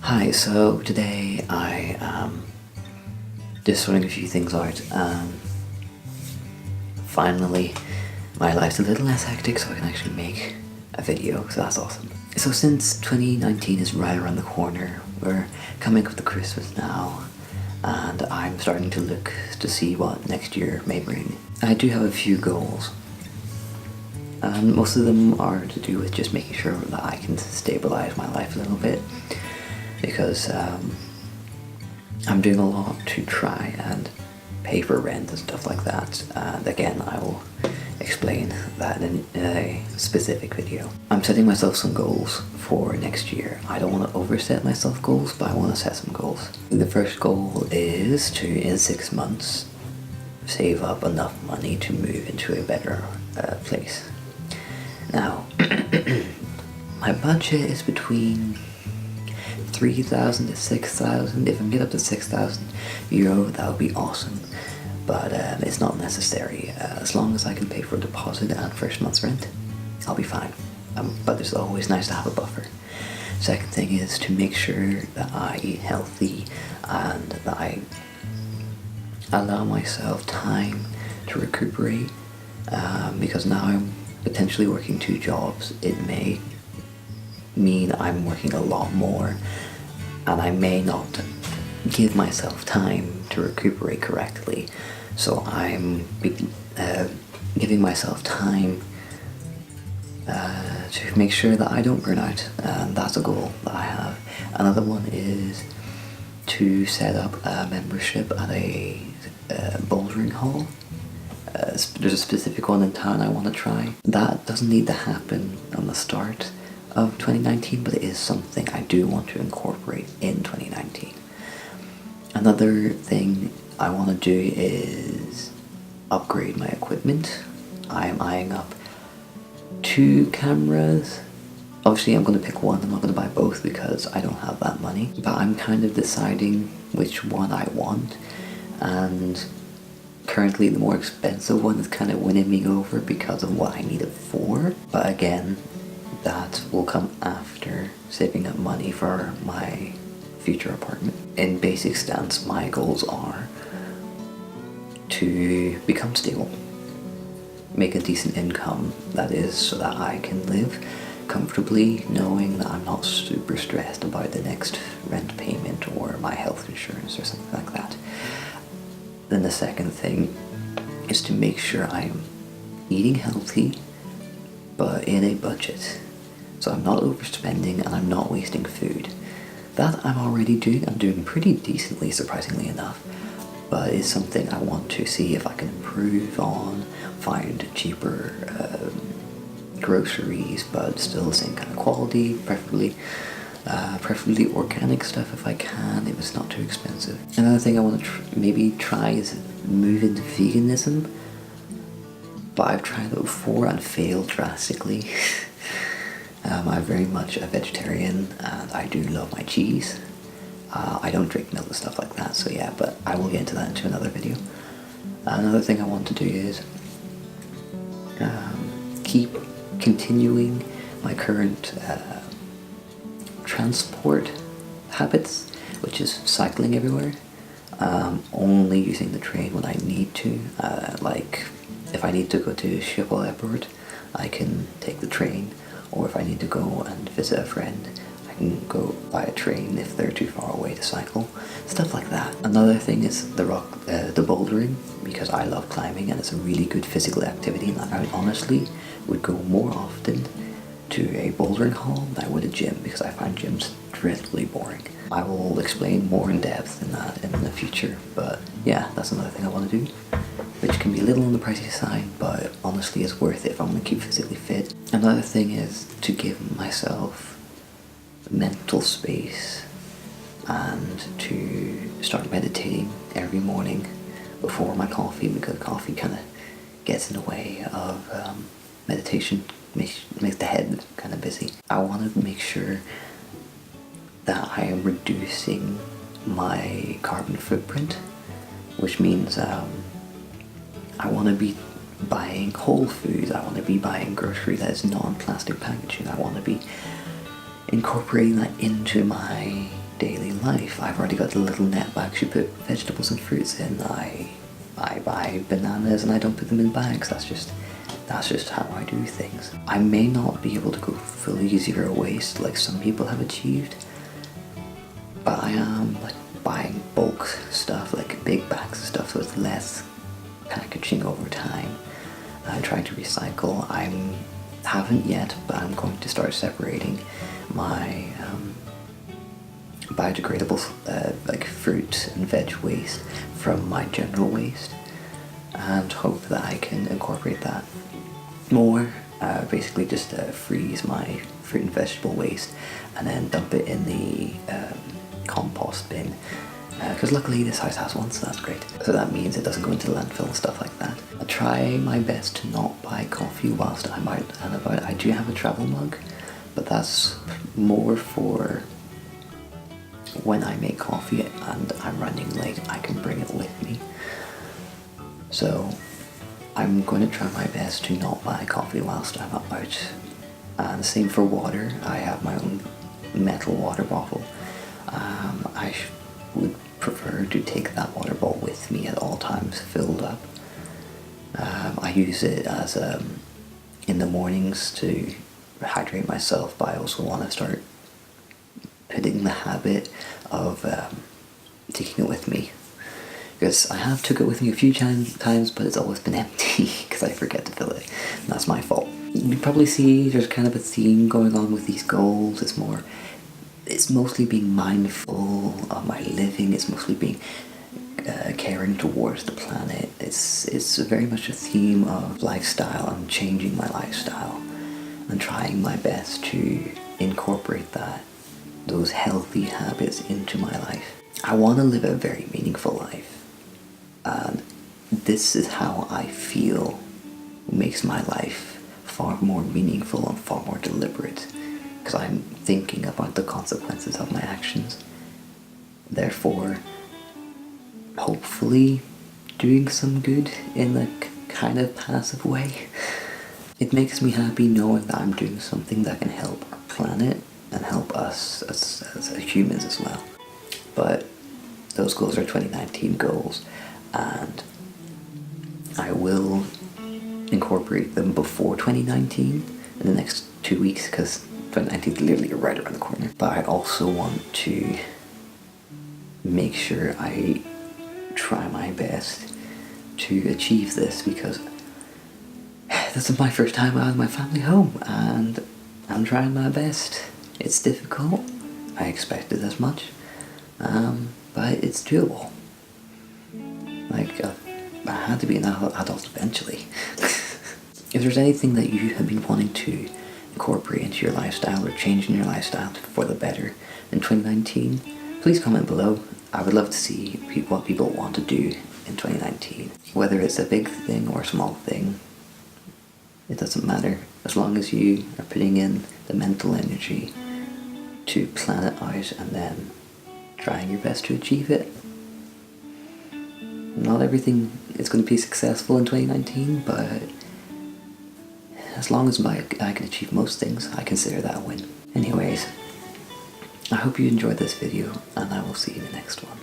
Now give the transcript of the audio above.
Hi, so today I am just sorting a few things out and finally my life's a little less hectic so I can actually make a video, so that's awesome. So since 2019 is right around the corner, we're coming up to Christmas now and I'm starting to look to see what next year may bring. I do have a few goals and most of them are to do with just making sure that I can stabilize my life a little bit, because I'm doing a lot to try and pay for rent and stuff like that, and again I will explain that in a specific video. I'm setting myself some goals for next year. I don't want to overset myself goals, but I want to set some goals. The first goal is to, in 6 months, save up enough money to move into a better place. Now, my budget is between 3,000 to 6,000. If I can get up to 6,000 euro, that would be awesome. But it's not necessary. As long as I can pay for a deposit and first month's rent, I'll be fine. But it's always nice to have a buffer. Second thing is to make sure that I eat healthy and that I allow myself time to recuperate. Because now I'm potentially working 2 jobs, it may mean I'm working a lot more and I may not give myself time to recuperate correctly. So I'm giving myself time to make sure that I don't burn out, and that's a goal that I have. Another one is to set up a membership at a bouldering hall. There's a specific one in town I want to try. That doesn't need to happen on the start of 2019, but it is something I do want to incorporate in 2019. Another thing I want to do is upgrade my equipment. I am eyeing up 2 cameras. Obviously I'm going to pick one, I'm not going to buy both because I don't have that money, but I'm kind of deciding which one I want, and currently the more expensive one is kind of winning me over because of what I need it for. But again, that will come after saving up money for my future apartment. In basic stance, my goals are to become stable, make a decent income, that is, so that I can live comfortably knowing that I'm not super stressed about the next rent payment or my health insurance or something like that. Then the second thing is to make sure I'm eating healthy but in a budget. So I'm not overspending and I'm not wasting food. That I'm already doing. I'm doing pretty decently, surprisingly enough. But it's something I want to see if I can improve on, find cheaper groceries, but still the same kind of quality, preferably organic stuff if I can, if it's not too expensive. Another thing I want to maybe try is move into veganism. But I've tried it before and failed drastically. I'm very much a vegetarian and I do love my cheese. I don't drink milk and stuff like that, so yeah, but I will get into that into another video. Another thing I want to do is keep continuing my current transport habits, which is cycling everywhere. Only using the train when I need to. Like if I need to go to Schiphol Airport, I can take the train, or if I need to go and visit a friend, I can go by a train if they're too far away to cycle. Stuff like that. Another thing is the bouldering, because I love climbing and it's a really good physical activity, and I honestly would go more often to a bouldering hall than I would a gym, because I find gyms dreadfully boring. I will explain more in depth in that in the future, but yeah, that's another thing I want to do, which can be a little on the pricey side, but honestly is worth it if I want to keep physically fit. Another thing is to give myself mental space and to start meditating every morning before my coffee, because coffee kind of gets in the way of meditation, makes the head kind of busy. I want to make sure that I am reducing my carbon footprint, which means I want to be buying whole foods, I want to be buying grocery that is non-plastic packaging, I want to be incorporating that into my life. I've already got a little net bag to put vegetables and fruits in. I buy bananas and I don't put them in bags. That's just how I do things. I may not be able to go fully zero waste like some people have achieved, but I am like buying bulk stuff, like big bags of stuff with less packaging over time. I'm trying to recycle. I haven't yet, but I'm going to start separating my biodegradable like fruit and veg waste from my general waste, and hope that I can incorporate that more. Basically just freeze my fruit and vegetable waste and then dump it in the compost bin, because luckily this house has one, so that's great. So that means it doesn't go into the landfill and stuff like that. I try my best to not buy coffee whilst I'm out and about. I do have a travel mug, but that's more for when I make coffee and I'm running late, I can bring it with me. So I'm going to try my best to not buy coffee whilst I'm out. And the same for water. I have my own metal water bottle. I would prefer to take that water bottle with me at all times, filled up. I use it as in the mornings to hydrate myself, but I also want to start putting the habit of taking it with me, because I have took it with me a few times, but it's always been empty because I forget to fill it, and that's my fault. You probably see there's kind of a theme going on with these goals. It's mostly being mindful of my living. It's mostly being caring towards the planet. It's very much a theme of lifestyle and changing my lifestyle and trying my best to incorporate those healthy habits into my life. I want to live a very meaningful life, and this is how I feel makes my life far more meaningful and far more deliberate, because I'm thinking about the consequences of my actions. Therefore, hopefully doing some good in a kind of passive way. It makes me happy knowing that I'm doing something that can help our planet and help us as humans as well. But those goals are 2019 goals, and I will incorporate them before 2019 in the next 2 weeks, because 2019 is literally right around the corner. But I also want to make sure I try my best to achieve this, because this is my first time out of my family home and I'm trying my best. It's difficult. I expected as much, but it's doable. Like, I had to be an adult eventually. If there's anything that you have been wanting to incorporate into your lifestyle or change in your lifestyle for the better in 2019, please comment below. I would love to see what people want to do in 2019. Whether it's a big thing or a small thing, it doesn't matter. As long as you are putting in the mental energy to plan it out and then trying your best to achieve it. Not everything is going to be successful in 2019, but as long as I can achieve most things, I consider that a win. Anyways, I hope you enjoyed this video, and I will see you in the next one.